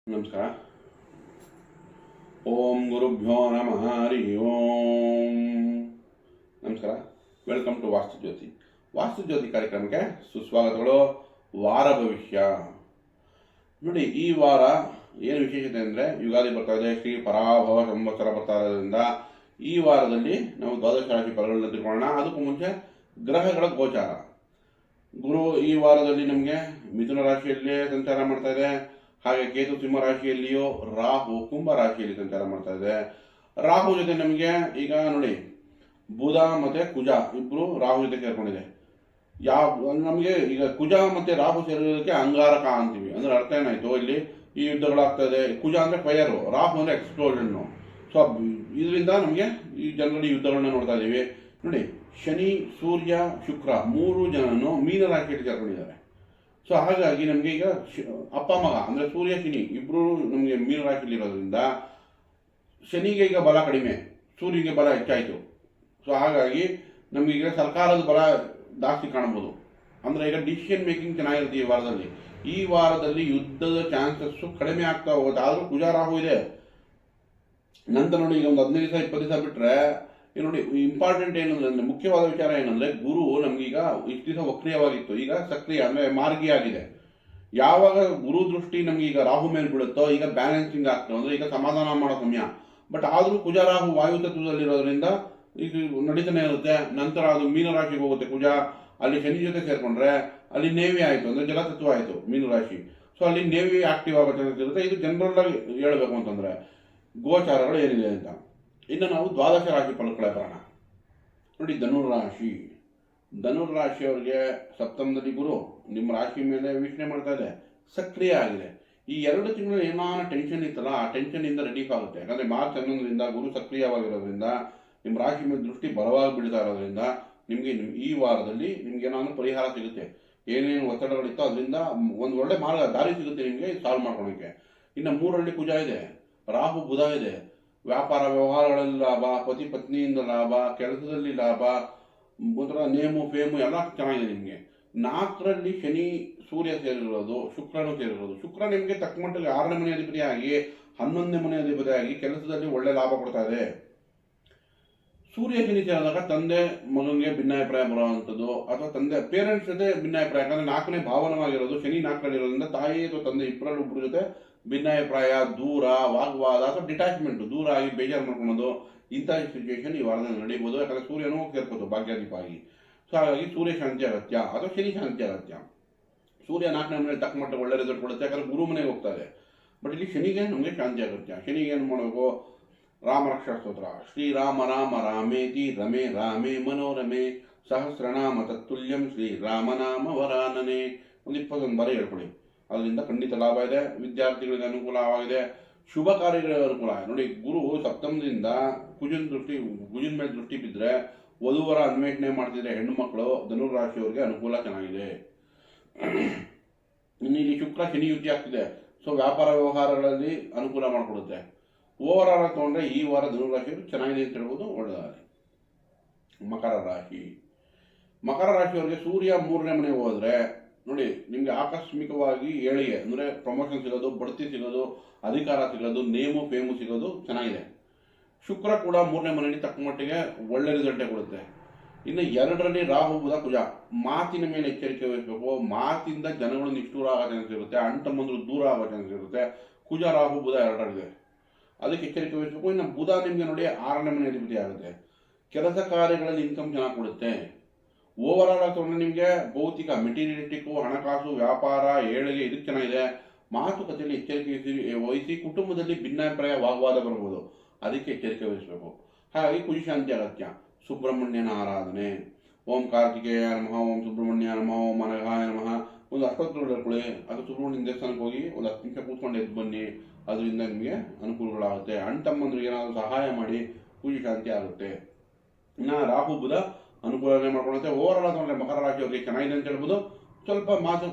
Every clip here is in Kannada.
ನಮಸ್ಕಾರ. ಓಂ ಗುರುಭ್ಯೋ ನಮಃ ಹರಿ ಓಂ. ನಮಸ್ಕಾರ. ವೆಲ್ಕಮ್ ಟು ವಾಸ್ತುಜ್ಯೋತಿ ಕಾರ್ಯಕ್ರಮಕ್ಕೆ ಸುಸ್ವಾಗತಗಳು. ವಾರ ಭವಿಷ್ಯ ನೋಡಿ, ಈ ವಾರ ಏನು ವಿಶೇಷತೆ ಅಂದರೆ ಯುಗಾದಿ ಬರ್ತಾ ಇದೆ, ಶ್ರೀ ಪರಾಭವ ಸಂವತ್ಸರ ಬರ್ತಾ ಇರೋದ್ರಿಂದ ಈ ವಾರದಲ್ಲಿ ನಾವು ದ್ವಾದಶ ರಾಶಿ ಫಲಗಳನ್ನ ತಿಳ್ಕೊಳ್ಳೋಣ. ಅದಕ್ಕೂ ಮುಂಚೆ ಗ್ರಹಗಳ ಗೋಚಾರ. ಗುರು ಈ ವಾರದಲ್ಲಿ ನಮಗೆ ಮಿಥುನ ರಾಶಿಯಲ್ಲೇ ಸಂಚಾರ ಮಾಡ್ತಾ ಇದೆ. ಹಾಗೆ ಕೇತು ಸಿಂಹ ರಾಶಿಯಲ್ಲಿಯೂ, ರಾಹು ಕುಂಭ ರಾಶಿಯಲ್ಲಿ ಸಂಚಾರ ಮಾಡ್ತಾ ಇದೆ. ರಾಹು ಜೊತೆ ನಮಗೆ ಈಗ ನೋಡಿ ಬುಧ ಮತ್ತೆ ಕುಜ ಇಬ್ರು ರಾಹು ಜೊತೆ ಸೇರ್ಕೊಂಡಿದೆ. ನಮಗೆ ಈಗ ಕುಜ ಮತ್ತೆ ರಾಹು ಸೇರೋದಕ್ಕೆ ಅಂಗಾರಕ ಅಂತೀವಿ. ಅಂದ್ರೆ ಅರ್ಥ ಏನಾಯ್ತು, ಇಲ್ಲಿ ಈ ಯುದ್ಧಗಳಾಗ್ತಾ ಇದೆ. ಕುಜ ಅಂದ್ರೆ ಫೈರು, ರಾಹು ಅಂದ್ರೆ ಎಕ್ಸ್ಪ್ಲೋಷನ್ನು. ಸೊ ಇದರಿಂದ ನಮಗೆ ಈ ಜನರಲ್ಲಿ ಯುದ್ಧಗಳನ್ನ ನೋಡ್ತಾ ಇದೀವಿ. ನೋಡಿ, ಶನಿ, ಸೂರ್ಯ, ಶುಕ್ರ ಮೂರು ಜನನು ಮೀನ ರಾಶಿಯಲ್ಲಿ ಸೇರ್ಕೊಂಡಿದ್ದಾರೆ. ಸೊ ಹಾಗಾಗಿ ನಮಗೆ ಈಗ ಅಪ್ಪ ಮಗ ಅಂದರೆ ಸೂರ್ಯ ಶನಿ ಇಬ್ಬರು ನಮಗೆ ಮೀನ ರಾಶಿಯಲ್ಲಿ ಇರೋದ್ರಿಂದ ಶನಿಗೆ ಈಗ ಬಲ ಕಡಿಮೆ, ಸೂರ್ಯಗೆ ಬಲ ಹೆಚ್ಚಾಯಿತು. ಸೊ ಹಾಗಾಗಿ ನಮಗೆ ಈಗ ಸರ್ಕಾರದ ಬಲ ಜಾಸ್ತಿ ಕಾಣ್ಬೋದು. ಅಂದರೆ ಈಗ ಡಿಸಿಷನ್ ಮೇಕಿಂಗ್ ಚೆನ್ನಾಗಿರುತ್ತೆ ಈ ವಾರದಲ್ಲಿ. ಈ ವಾರದಲ್ಲಿ ಯುದ್ಧದ ಚಾನ್ಸಸ್ಸು ಕಡಿಮೆ ಆಗ್ತಾ ಹೋಗುತ್ತೆ. ಆದರೂ ಕುಜ ರಾಹು ಇದೆ. ನಂತರ ನೋಡಿ, ಈಗ ಒಂದು 15 ದಿವಸ 20 ದಿವಸ ಬಿಟ್ಟರೆ ನೋಡಿ ಇಂಪಾರ್ಟೆಂಟ್ ಏನಂದ್ರೆ, ಮುಖ್ಯವಾದ ವಿಚಾರ ಏನಂದ್ರೆ, ಗುರು ನಮ್ಗೀಗ ಇಷ್ಟು ದಿವಸ ವಕ್ರಿಯವಾಗಿತ್ತು, ಈಗ ಸಕ್ರಿಯ ಅಂದ್ರೆ ಮಾರ್ಗಿ ಆಗಿದೆ. ಯಾವಾಗ ಗುರು ದೃಷ್ಟಿ ನಮ್ಗೆ ಈಗ ರಾಹು ಮೇಲೆ ಬೀಳುತ್ತೋ ಈಗ ಬ್ಯಾಲೆನ್ಸಿಂಗ್ ಆಗ್ತದೆ, ಅಂದ್ರೆ ಈಗ ಸಮಾಧಾನ ಮಾಡೋ ಸಮಯ. ಬಟ್ ಆದ್ರೂ ಕುಜ ರಾಹು ವಾಯು ತತ್ವದಲ್ಲಿರೋದ್ರಿಂದ ಈಗ ನಡೀತಾನೆ ಇರುತ್ತೆ. ನಂತರ ಅದು ಮೀನ ರಾಶಿಗೆ ಹೋಗುತ್ತೆ ಕುಜ. ಅಲ್ಲಿ ಶನಿ ಜೊತೆ ಸೇರ್ಕೊಂಡ್ರೆ ಅಲ್ಲಿ ನೇವಿ ಆಯ್ತು, ಅಂದ್ರೆ ಜಲತತ್ವ ಆಯ್ತು ಮೀನ ರಾಶಿ. ಸೊ ಅಲ್ಲಿ ನೇವಿ ಆಕ್ಟಿವ್ ಆಗೋ ಚಾನ್ಸಸ್ ಇರುತ್ತೆ. ಇದು ಜನರಲ್ ಆಗಿ ಹೇಳ್ಬೇಕು ಅಂತಂದ್ರೆ ಗೋಚಾರಗಳು ಏನಿದೆ ಅಂತ. ಇನ್ನು ನಾವು ದ್ವಾದಶ ರಾಶಿ ಫಲಗಳ ಬರೋಣ. ನೋಡಿ, ಧನುರ್ರಾಶಿಯವರಿಗೆ ಸಪ್ತಮದಲ್ಲಿ ಗುರು ನಿಮ್ಮ ರಾಶಿ ಮೇಲೆ ವೀಕ್ಷಣೆ ಮಾಡ್ತಾ ಇದೆ, ಸಕ್ರಿಯ ಆಗಿದೆ. ಈ 2 ತಿಂಗಳು ಏನಾನ ಟೆನ್ಷನ್ ಇತ್ತಲ್ಲ, ಆ ಟೆನ್ಷನ್ ಇಂದ ರಿಲೀಫ್ ಆಗುತ್ತೆ. ಯಾಕಂದ್ರೆ ಮಾರ್ಚ್ 11ರಿಂದ ಗುರು ಸಕ್ರಿಯವಾಗಿರೋದ್ರಿಂದ ನಿಮ್ಮ ರಾಶಿ ಮೇಲೆ ದೃಷ್ಟಿ ಬಲವಾಗಿ ಬೀಳ್ತಾ ಇರೋದ್ರಿಂದ ನಿಮಗೆ ಈ ವಾರದಲ್ಲಿ ನಿಮ್ಗೆ ಏನಾದ್ರು ಪರಿಹಾರ ಸಿಗುತ್ತೆ. ಏನೇನು ಒತ್ತಡಗಳಿತ್ತೋ ಅದರಿಂದ ಒಂದು ಒಳ್ಳೆ ಮಾರ್ಗ ದಾರಿ ಸಿಗುತ್ತೆ ನಿಮಗೆ ಸಾಲ್ವ್ ಮಾಡ್ಕೊಳಕ್ಕೆ. ಇನ್ನು 3ರಲ್ಲಿ ಕುಜ ಇದೆ, ರಾಹು ಬುಧ ಇದೆ. ವ್ಯಾಪಾರ ವ್ಯವಹಾರಗಳಲ್ಲಿ ಲಾಭ, ಪತಿ ಪತ್ನಿಯಿಂದ ಲಾಭ, ಕೆಲಸದಲ್ಲಿ ಲಾಭ, ಒಂಥರ ನೇಮು ಫೇಮು ಎಲ್ಲ ಚೆನ್ನಾಗಿದೆ ನಿಮಗೆ. 4ರಲ್ಲಿ ಶನಿ ಸೂರ್ಯ ಸೇರಿರೋದು, ಶುಕ್ರನು ಸೇರಿರೋದು. ಶುಕ್ರ ನಿಮಗೆ ತಕ್ಕ ಮಟ್ಟಿಗೆ 6ನೇ ಮನೆ ಅಧಿಪತಿಯಾಗಿ 11ನೇ ಮನೆ ಅಧಿಪತಿಯಾಗಿ ಕೆಲಸದಲ್ಲಿ ಒಳ್ಳೆ ಲಾಭ ಕೊಡ್ತಾ ಇದೆ. ಸೂರ್ಯ ಶನಿ ಸೇರಿದಾಗ ತಂದೆ ಮಗನಿಗೆ ಭಿನ್ನಾಭಿಪ್ರಾಯ ಬರುವಂಥದ್ದು, ಅಥವಾ ತಂದೆ ಪೇರೆಂಟ್ಸ್ ಜೊತೆ ಭಿನ್ನಾಭಿಪ್ರಾಯ. ಯಾಕಂದ್ರೆ 4ನೇ ಭಾವನವಾಗಿರೋದು ಶನಿ 4ರಲ್ಲಿ ಇರೋದ್ರಿಂದ ತಾಯಿ ಅಥವಾ ತಂದೆ ಇಬ್ಬರಲ್ಲೊಬ್ಬರ ಜೊತೆ ಭಿನ್ನಾಭಿಪ್ರಾಯ, ದೂರ, ವಾಗ್ವಾದ ಅಥವಾ ಡಿಟ್ಯಾಚ್ಮೆಂಟ್, ದೂರ ಆಗಿ ಬೇಜಾರು ಮಾಡ್ಕೊಳ್ಳೋದು, ಇಂಥ ಸಿಚುವೇಶನ್ ಈ ವಾರದಲ್ಲಿ ನಡೀಬೋದು. ಯಾಕಂದ್ರೆ ಸೂರ್ಯನೂ ಸೇರ್ಬೋದು ಭಾಗ್ಯಾಧಿಪ ಆಗಿ. ಸೊ ಹಾಗಾಗಿ ಸೂರ್ಯ ಶಾಂತಿ ಅಗತ್ಯ ಅಥವಾ ಶನಿ ಶಾಂತಿ ಅಗತ್ಯ. ಸೂರ್ಯ 4ನೇ ಮನೆ ತಕ್ಕ ಮಟ್ಟಿಗೆ ಒಳ್ಳೆ ರಿಸಲ್ಟ್ ಕೊಡುತ್ತೆ, ಯಾಕಂದ್ರೆ ಗುರು ಮನೆಗೆ ಹೋಗ್ತಾರೆ. ಬಟ್ ಇಲ್ಲಿ ಶನಿಗೆ ನಮಗೆ ಶಾಂತಿ ಅಗತ್ಯ. ಶನಿಗೆ ಏನು ಮಾಡಬೇಕು? ರಾಮ ರಕ್ಷಾ ಸ್ತೋತ್ರ, ಶ್ರೀರಾಮ ರಾಮ ರಾಮೇತಿ ರಮೇ ರಾಮೇ ಮನೋರಮೆ ಸಹಸ್ರನಾಮ ತತ್ತುಲ್ಯಂ ಶ್ರೀರಾಮನಾಮ ವರಾನನೆ. ಒಂದು 21 ಬಾರಿ ಹೇಳ್ಕೊಳ್ಳಿ, ಅದರಿಂದ ಖಂಡಿತ ಲಾಭ ಇದೆ. ವಿದ್ಯಾರ್ಥಿಗಳಿಗೆ ಅನುಕೂಲವಾಗಿದೆ, ಶುಭ ಕಾರ್ಯಗಳಿಗೆ ಅನುಕೂಲ. ನೋಡಿ, ಗುರು ಸಪ್ತಮದಿಂದ ಕುಜನ್ ಮೇಲೆ ದೃಷ್ಟಿ ಬಿದ್ದರೆ ವಧುವರ ಅನ್ವೇಷಣೆ ಮಾಡ್ತಿದ್ರೆ ಹೆಣ್ಣು ಮಕ್ಕಳು ಧನುರಾಶಿಯವರಿಗೆ ಅನುಕೂಲ ಚೆನ್ನಾಗಿದೆ. ಇನ್ನು ಇಲ್ಲಿ ಶುಕ್ರ ಶನಿ ಯುತಿ ಆಗ್ತಿದೆ. ಸೊ ವ್ಯಾಪಾರ ವ್ಯವಹಾರಗಳಲ್ಲಿ ಅನುಕೂಲ ಮಾಡಿಕೊಡುತ್ತೆ. ಓವರ್ ಆಲ್ ತಗೊಂಡ್ರೆ ಈ ವಾರ ಧನುರಾಶಿಯವರು ಚೆನ್ನಾಗಿದೆ ಅಂತ ಹೇಳ್ಬೋದು, ಒಳ್ಳೆಯದಾಗಲಿ. ಮಕರ ರಾಶಿಯವರಿಗೆ ಸೂರ್ಯ 3ನೇ ಮನೆಗೆ ಹೋದ್ರೆ ನೋಡಿ, ನಿಮ್ಗೆ ಆಕಸ್ಮಿಕವಾಗಿ ಏಳಿಗೆ ಅಂದ್ರೆ ಪ್ರಮೋಷನ್ ಸಿಗೋದು, ಬಡ್ತಿ ಸಿಗೋದು, ಅಧಿಕಾರ ಸಿಗೋದು, ನೇಮು ಫೇಮು ಸಿಗೋದು ಚೆನ್ನಾಗಿದೆ. ಶುಕ್ರ ಕೂಡ 3ನೇ ಮನೆಯಲ್ಲಿ ತಕ್ಕ ಮಟ್ಟಿಗೆ ಒಳ್ಳೆ ರಿಸಲ್ಟೇ ಕೊಡುತ್ತೆ. ಇನ್ನು 2ರಲ್ಲಿ ರಾಹು ಬುಧ ಕುಜ. ಮಾತಿನ ಮೇಲೆ ಎಚ್ಚರಿಕೆ ವಹಿಸಬೇಕು. ಮಾತಿಂದ ಜನಗಳು ನಿಷ್ಠೂರ ಆಗೋ ಚಾನ್ಸ್ ಇರುತ್ತೆ, ಅಣ್ಣ ದೂರ ಆಗೋ ಚಾನ್ಸ್ ಇರುತ್ತೆ. ಕುಜ ರಾಹು ಬುಧ 2ರಲ್ಲಿದೆ, ಅದಕ್ಕೆ ಎಚ್ಚರಿಕೆ ವಹಿಸಬೇಕು. ಇನ್ನು ಬುಧ ನಿಮಗೆ ನೋಡಿ 6ನೇ ಮನೆ ಅಧಿಪತಿ ಆಗುತ್ತೆ. ಕೆಲಸ ಕಾರ್ಯಗಳಲ್ಲಿ ಇನ್ಕಮ್ ಚೆನ್ನಾಗಿ ಕೊಡುತ್ತೆ. ಓವರ್ ಆಲ್ ತಗೊಂಡ್ರೆ ನಿಮಗೆ ಭೌತಿಕ ಮೆಟೀರಿಯಲಿಸ್ಟಿಕ್, ಹಣಕಾಸು, ವ್ಯಾಪಾರ, ಏಳಿಗೆ ಇದಕ್ಕೆ ಚೆನ್ನಾಗಿದೆ. ಮಾತುಕತೆಯಲ್ಲಿ ಎಚ್ಚರಿಕೆ ವಹಿಸಿ. ಕುಟುಂಬದಲ್ಲಿ ಭಿನ್ನಾಭಿಪ್ರಾಯ, ವಾಗ್ವಾದ ಬರ್ಬೋದು, ಅದಕ್ಕೆ ಎಚ್ಚರಿಕೆ ವಹಿಸಬೇಕು. ಹಾಗಾಗಿ ಕುಜಿಶಾಂತಿ ಅಗತ್ಯ. ಸುಬ್ರಹ್ಮಣ್ಯನ ಆರಾಧನೆ, ಓಂ ಕಾರ್ತಿಕೇಯ ನಮಃ, ಓಂ ಸುಬ್ರಹ್ಮಣ್ಯ ನಮಃ, ಓಂ ಅನಘಾಯ ನಮಃ, ಒಂದು 10 ಹೇಳ್ಕೊಳ್ಳಿ. ಅದು ಸುಬ್ರಹ್ಮಣ್ಯನ ದೇವಸ್ಥಾನಕ್ಕೆ ಹೋಗಿ ಒಂದು 10 ನಿಮಿಷ ಕೂತ್ಕೊಂಡು ಎದ್ದು ಬನ್ನಿ, ಅದರಿಂದ ನಿಮಗೆ ಅನುಕೂಲಗಳಾಗುತ್ತೆ. ಅಣ್ಣ ಏನಾದರೂ ಸಹಾಯ ಮಾಡಿ, ಕುಜಿಶಾಂತಿ ಆಗುತ್ತೆ. ಇನ್ನು ರಾಹು ಬುಧ ಅನುಕೂಲನೆ ಮಾಡ್ಕೊಳ್ಳುತ್ತೆ. ಓವರ್ ಆಲ್ ತಗೊಂಡ್ರೆ ಮಕರ ರಾಶಿಯವರಿಗೆ ಚೆನ್ನಾಗಿದೆ ಅಂತ ಹೇಳ್ಬೋದು. ಸ್ವಲ್ಪ ಮಾತು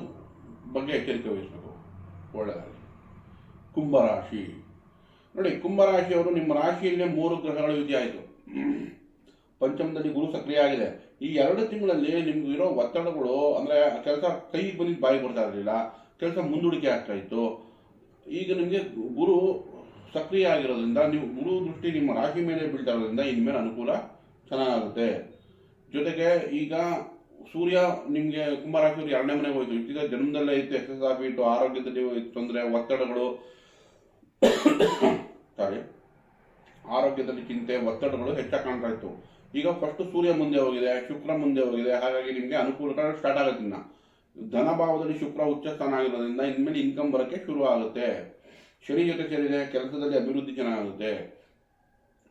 ಬಗ್ಗೆ ಎಚ್ಚರಿಕೆ ವಹಿಸಬೇಕು, ಒಳ್ಳೆಯದಾಗಲಿ. ಕುಂಭರಾಶಿ ನೋಡಿ, ಕುಂಭರಾಶಿಯವರು ನಿಮ್ಮ ರಾಶಿಯಲ್ಲೇ 3 ಗ್ರಹಗಳ ಯುತಿ ಆಯಿತು. ಪಂಚಮದಲ್ಲಿ ಗುರು ಸಕ್ರಿಯ ಆಗಿದೆ. ಈ 2 ತಿಂಗಳಲ್ಲಿ ನಿಮ್ಗೆ ಇರೋ ಒತ್ತಡಗಳು, ಅಂದ್ರೆ ಕೆಲಸ ಕೈಗೆ ಬಂದಿದ್ದು ಬಾಯಿ ಬರ್ತಾ ಇರಲಿಲ್ಲ, ಕೆಲಸ ಮುಂದೂಡಿಕೆ ಆಗ್ತಾ ಇತ್ತು. ಈಗ ನಿಮಗೆ ಗುರು ಸಕ್ರಿಯ ಆಗಿರೋದ್ರಿಂದ ನೀವು ಗುರು ದೃಷ್ಟಿ ನಿಮ್ಮ ರಾಶಿ ಮೇಲೆ ಬೀಳ್ತಾ ಇರೋದ್ರಿಂದ ಇನ್ಮೇಲೆ ಅನುಕೂಲ ಚೆನ್ನಾಗುತ್ತೆ. ಜೊತೆಗೆ ಈಗ ಸೂರ್ಯ ನಿಮಗೆ ಕುಂಭರಾಶಿಯವರು 2ನೇ ಮನೆಗೆ ಹೋಯ್ತು. ಈಗ ಜನ್ಮದಲ್ಲೇ ಇತ್ತು ಎಕ್ಸಸ್ ಆಫ್ ಇಟ್ಟು, ಆರೋಗ್ಯದಲ್ಲಿ ತೊಂದರೆ, ಒತ್ತಡಗಳು ಸಾರಿ ಆರೋಗ್ಯದಲ್ಲಿ ಚಿಂತೆ, ಒತ್ತಡಗಳು ಹೆಚ್ಚಾಗಿ ಕಾಣ್ತಾ ಇತ್ತು. ಈಗ ಫಸ್ಟ್ ಸೂರ್ಯ ಮುಂದೆ ಹೋಗಿದೆ, ಶುಕ್ರ ಮುಂದೆ ಹೋಗಿದೆ. ಹಾಗಾಗಿ ನಿಮಗೆ ಅನುಕೂಲಗಳು ಸ್ಟಾರ್ಟ್ ಆಗುತ್ತೆ. ಇನ್ನು ಧನಭಾವದಲ್ಲಿ ಶುಕ್ರ ಉಚ್ಚ ಸ್ಥಾನ ಆಗಿರೋದ್ರಿಂದ ಇನ್ಮೇಲೆ ಇನ್ಕಮ್ ಬರೋಕ್ಕೆ ಶುರು ಆಗುತ್ತೆ. ಶನಿ ಜೊತೆ ಸೇರಿದೆ, ಕೆಲಸದಲ್ಲಿ ಅಭಿವೃದ್ಧಿ ಚೆನ್ನಾಗುತ್ತೆ.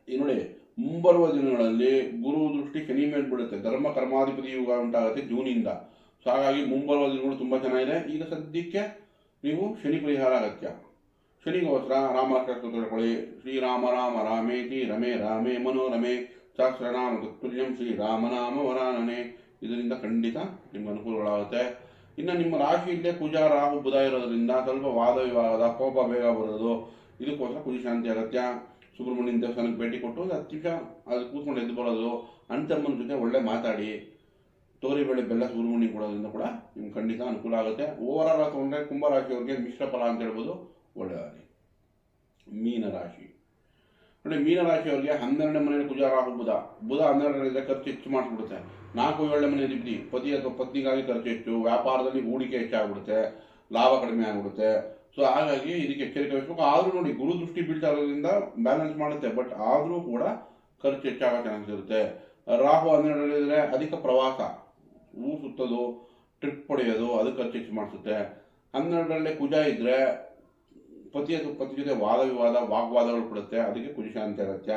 ಈ ನೋಡಿ, ಮುಂಬರುವ ದಿನಗಳಲ್ಲಿ ಗುರು ದೃಷ್ಟಿ ಶನಿ ಮೇಲೆ ಬೀಳುತ್ತೆ. ಧರ್ಮ ಕರ್ಮಾಧಿಪತಿ ಯುಗ ಉಂಟಾಗುತ್ತೆ ಜೂನಿಂದ. ಸೊ ಹಾಗಾಗಿ ಮುಂಬರುವ ದಿನಗಳು ತುಂಬ ಚೆನ್ನಾಗಿದೆ. ಈಗ ಸದ್ಯಕ್ಕೆ ನೀವು ಶನಿ ಪರಿಹಾರ ಅಗತ್ಯ. ಶನಿಗೋಸ್ಕರ ರಾಮಲಕ್ಷ್ಮಣ ಸ್ತೋತ್ರ ಹೇಳ್ಕೊಳ್ಳಿ. ಶ್ರೀರಾಮ ರಾಮ ರಾಮೇತಿ ರಮೇ ರಾಮೇ ಮನೋರಮೆ ಸಹಸ್ರನಾಮ ತತ್ಪುರ್ಯಂ ಶ್ರೀರಾಮನಾಮ ವರಾನನೆ. ಇದರಿಂದ ಖಂಡಿತ ನಿಮ್ಗೆ ಅನುಕೂಲಗಳಾಗುತ್ತೆ. ಇನ್ನು ನಿಮ್ಮ ರಾಶಿಯಲ್ಲೇ ಕುಜ ರಾಹು ಬುಧ ಇರೋದ್ರಿಂದ ಸ್ವಲ್ಪ ವಾದ ವಿವಾದ, ಕೋಪ ಬೇಗ ಬರೋದು, ಇದಕ್ಕೋಸ್ಕರ ಕುಜ ಶಾಂತಿ ಅಗತ್ಯ. ಸುಬ್ರಹ್ಮಣ್ಯನ ದೇವಸ್ಥಾನಕ್ಕೆ ಭೇಟಿ ಕೊಟ್ಟು ಒಂದು 10 ನಿಮಿಷ ಅದು ಕೂತ್ಕೊಂಡು ಎದ್ದು ಬರೋದು, ಅಣ್ತಮ್ಮನ ಜೊತೆ ಒಳ್ಳೆ ಮಾತಾಡಿ ತೋರಿಬೇಳೆ ಬೆಲ್ಲ ಸುಬ್ರಹ್ಮಣ್ಯ ಕೊಡೋದ್ರಿಂದ ಕೂಡ ನಿಮ್ಗೆ ಖಂಡಿತ ಅನುಕೂಲ ಆಗುತ್ತೆ. ಓವರಾಲ್ ತಗೊಂಡ್ರೆ ಕುಂಭರಾಶಿಯವ್ರಿಗೆ ಮಿಶ್ರ ಫಲ ಅಂತ ಹೇಳ್ಬೋದು, ಒಳ್ಳೆಯದಾಗಲಿ. ಮೀನರಾಶಿ ನೋಡಿ, ಮೀನರಾಶಿಯವ್ರಿಗೆ 12ನೇ ಮನೆಯಲ್ಲಿ ಕುಜ ರಾಹು ಬುಧ 12ರಲ್ಲಿದ್ದರೆ ಖರ್ಚು ಹೆಚ್ಚು ಮಾಡಿಸ್ಬಿಡುತ್ತೆ. 4-7ನೇ ಮನೆ ಅಧಿಪತಿ ಪತಿ ಅಥವಾ ಪತ್ನಿಗಾಗಿ ಖರ್ಚು ಹೆಚ್ಚು, ವ್ಯಾಪಾರದಲ್ಲಿ ಹೂಡಿಕೆ ಹೆಚ್ಚಾಗ್ಬಿಡುತ್ತೆ, ಲಾಭ ಕಡಿಮೆ ಆಗ್ಬಿಡುತ್ತೆ. ಸೊ ಹಾಗಾಗಿ ಇದಕ್ಕೆ ಎಚ್ಚರಿಕೆ ವಹಿಸಬೇಕು. ಆದರೂ ನೋಡಿ, ಗುರು ದೃಷ್ಟಿ ಬೀಳ್ತಾ ಇರೋದ್ರಿಂದ ಬ್ಯಾಲೆನ್ಸ್ ಮಾಡುತ್ತೆ, ಬಟ್ ಆದರೂ ಕೂಡ ಖರ್ಚು ಹೆಚ್ಚಾಗೋ ಚಾನ್ಸ್ ಇರುತ್ತೆ. ರಾಹು 12ರಲ್ಲಿದ್ದರೆ ಅಧಿಕ ಪ್ರವಾಸ, ಊರು ಸುತ್ತೋದು, ಟ್ರಿಪ್ ಹೊಡೆಯೋದು, ಅದು ಖರ್ಚು ಹೆಚ್ಚು ಮಾಡಿಸುತ್ತೆ. 12ರಲ್ಲೇ ಕುಜ ಇದ್ದರೆ ಪತಿ ಅಥವಾ ಪತಿ ಜೊತೆ ವಾದ ವಿವಾದ, ವಾಗ್ವಾದಗಳು ಕೊಡುತ್ತೆ. ಅದಕ್ಕೆ ಕುಜ ಶಾಂತಿ ಅಗತ್ಯ.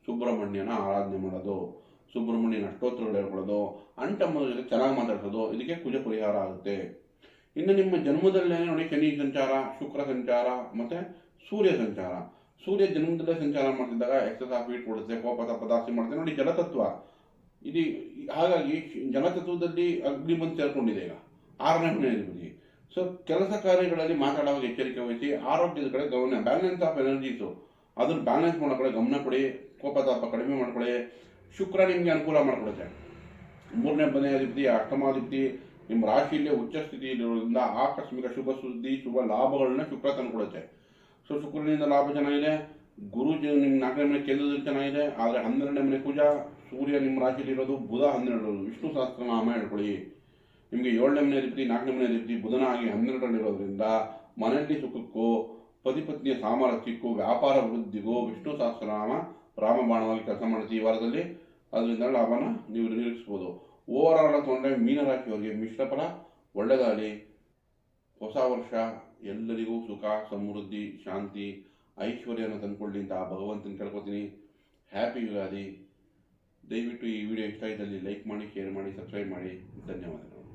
ಸುಬ್ರಹ್ಮಣ್ಯನ ಆರಾಧನೆ ಮಾಡೋದು, ಸುಬ್ರಹ್ಮಣ್ಯನ ಅಷ್ಟೋತ್ತರಗಳು ಹೇಳ್ಕೊಳ್ಳೋದು, ಅಣ್ತಮ್ಮನ ಜೊತೆ ಚೆನ್ನಾಗಿ ಮಾತಾಡ್ಸೋದು, ಇದಕ್ಕೆ ಕುಜ ಪರಿಹಾರ ಆಗುತ್ತೆ. ಇನ್ನು ನಿಮ್ಮ ಜನ್ಮದಲ್ಲೇ ನೋಡಿ, ಶನಿ ಸಂಚಾರ, ಶುಕ್ರ ಸಂಚಾರ ಮತ್ತು ಸೂರ್ಯ ಸಂಚಾರ. ಸೂರ್ಯ ಜನ್ಮದಲ್ಲೇ ಸಂಚಾರ ಮಾಡ್ತಿದ್ದಾಗ ಎಕ್ಸಸ್ ಆಫ್ ಹೀಟ್ ಕೊಡುತ್ತೆ, ಕೋಪ ತಾಪ ಜಾಸ್ತಿ ಮಾಡುತ್ತೆ. ನೋಡಿ, ಜಲತತ್ವ ಇದು. ಹಾಗಾಗಿ ಜಲತತ್ವದಲ್ಲಿ ಅಗ್ನಿ ಬಂದು ಸೇರ್ಕೊಂಡಿದೆ ಈಗ 6ನೇ ಮನೆ ಅಧಿಪತಿ. ಸೊ ಕೆಲಸ ಕಾರ್ಯಗಳಲ್ಲಿ ಮಾತಾಡುವಾಗ ಎಚ್ಚರಿಕೆ ವಹಿಸಿ, ಆರೋಗ್ಯದ ಕಡೆ ಗಮನ, ಬ್ಯಾಲೆನ್ಸ್ ಆಫ್ ಎನರ್ಜೀಸು ಅದನ್ನು ಬ್ಯಾಲೆನ್ಸ್ ಮಾಡೋ ಕಡೆ ಗಮನ ಕೊಡಿ. ಕೋಪ ತಾಪ ಕಡಿಮೆ ಮಾಡ್ಕೊಳ್ಳಿ. ಶುಕ್ರ ನಿಮಗೆ ಅನುಕೂಲ ಮಾಡಿಕೊಡುತ್ತೆ. 3ನೇ ಮನೆ ಅಧಿಪತಿ, 8ಮಾಧಿಪತಿ ನಿಮ್ಮ ರಾಶಿಯಲ್ಲೇ ಉಚ್ಚ ಸ್ಥಿತಿಯಲ್ಲಿರೋದ್ರಿಂದ ಆಕಸ್ಮಿಕ ಶುಭ ಸುದ್ದಿ, ಶುಭ ಲಾಭಗಳನ್ನ ಶುಕ್ರ ತಂದುಕೊಡುತ್ತೆ. ಸೊ ಶುಕ್ರನಿಂದ ಲಾಭ ಚೆನ್ನಾಗಿದೆ. ಗುರು ನಿಮ್ಮ 4ನೇ ಮನೆ ಕೇಂದ್ರದಲ್ಲಿ ಚೆನ್ನಾಗಿದೆ. ಆದರೆ 12ನೇ ಮನೆ ಕುಜ, ಸೂರ್ಯ ನಿಮ್ಮ ರಾಶಿಯಲ್ಲಿರೋದು, ಬುಧ 12, ವಿಷ್ಣು ಸಹಸ್ರನಾಮ ಹೇಳ್ಕೊಳ್ಳಿ. ನಿಮಗೆ 7ನೇ ಮನೆ ಅಧಿಪತಿ, 4ನೇ ಮನೆ ಅಧಿಪತಿ ಬುಧನಾಗಿ 12ರಲ್ಲಿರೋದ್ರಿಂದ ಮನೆಯಲ್ಲಿ ಸುಖಕ್ಕೂ, ಪತಿ ಪತ್ನಿಯ ಸಾಮರಸ್ಯಕ್ಕೂ, ವ್ಯಾಪಾರ ವೃದ್ಧಿಗೂ ವಿಷ್ಣು ಸಹಸ್ರನಾಮ ರಾಮಬಾಣವಾಗಿ ಕೆಲಸ ಮಾಡುತ್ತೆ ಈ ವಾರದಲ್ಲಿ. ಅದರಿಂದ ಲಾಭನ ನೀವು ನಿರೀಕ್ಷಿಸ್ಬೋದು. ಓವರಾಲ್ ತೊಗೊಂಡ್ರೆ ಮೀನರಾಶಿಯವರಿಗೆ ಮಿಶ್ರ ಫಲ, ಒಳ್ಳೆಯದಾಗಲಿ. ಹೊಸ ವರ್ಷ ಎಲ್ಲರಿಗೂ ಸುಖ, ಸಮೃದ್ಧಿ, ಶಾಂತಿ, ಐಶ್ವರ್ಯನ ತಂದುಕೊಳ್ಳಿ ಅಂತ ಭಗವಂತನ ಕೇಳ್ಕೊತೀನಿ. ಹ್ಯಾಪಿ ಯುಗಾದಿ. ದಯವಿಟ್ಟು ಈ ವಿಡಿಯೋ ಇಷ್ಟ ಇದ್ದಲ್ಲಿ ಲೈಕ್ ಮಾಡಿ, ಶೇರ್ ಮಾಡಿ, ಸಬ್ಸ್ಕ್ರೈಬ್ ಮಾಡಿ. ಧನ್ಯವಾದಗಳು.